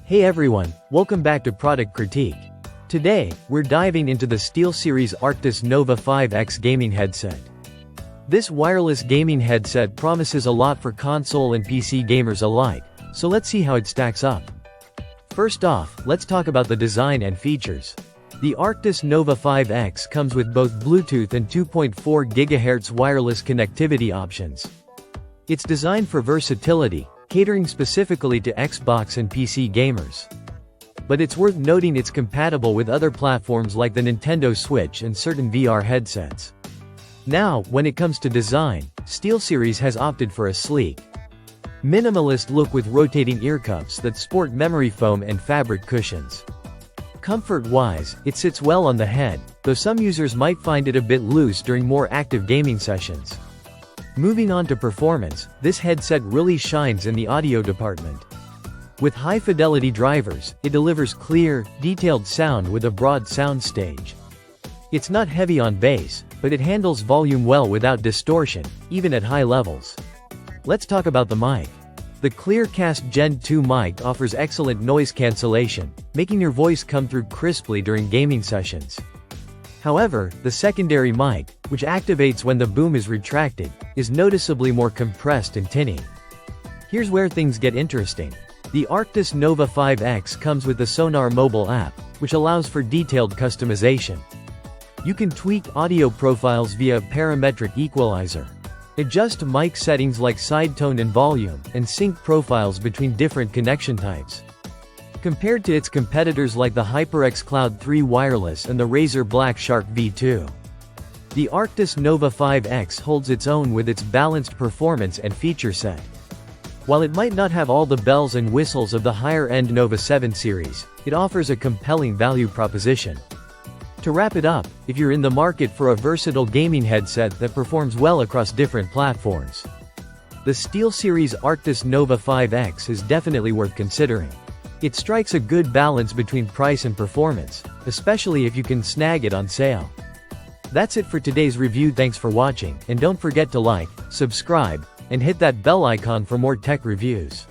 Hey everyone, welcome back to Product Critique. Today, we're diving into the SteelSeries Arctis Nova 5X gaming headset. This wireless gaming headset promises a lot for console and PC gamers alike, so let's see how it stacks up. First off, let's talk about the design and features. The Arctis Nova 5X comes with both Bluetooth and 2.4 GHz wireless connectivity options. It's designed for versatility, catering specifically to Xbox and PC gamers. But it's worth noting it's compatible with other platforms like the Nintendo Switch and certain VR headsets. Now, when it comes to design, SteelSeries has opted for a sleek, minimalist look with rotating ear cuffs that sport memory foam and fabric cushions. Comfort-wise, it sits well on the head, though some users might find it a bit loose during more active gaming sessions. Moving on to performance, this headset really shines in the audio department. With high-fidelity drivers, it delivers clear, detailed sound with a broad soundstage. It's not heavy on bass, but it handles volume well without distortion, even at high levels. Let's talk about the mic. The Clearcast Gen 2 mic offers excellent noise cancellation, making your voice come through crisply during gaming sessions. However, the secondary mic, which activates when the boom is retracted, is noticeably more compressed and tinny. Here's where things get interesting. The Arctis Nova 5X comes with the Sonar mobile app, which allows for detailed customization. You can tweak audio profiles via a parametric equalizer, adjust mic settings like side tone and volume, and sync profiles between different connection types. Compared to its competitors like the HyperX Cloud 3 Wireless and the Razer Black Shark V2, the Arctis Nova 5X holds its own with its balanced performance and feature set. While it might not have all the bells and whistles of the higher-end Nova 7 series, it offers a compelling value proposition. To wrap it up, if you're in the market for a versatile gaming headset that performs well across different platforms, the SteelSeries Arctis Nova 5X is definitely worth considering. It strikes a good balance between price and performance, especially if you can snag it on sale. That's it for today's review. Thanks for watching, and don't forget to like, subscribe, and hit that bell icon for more tech reviews.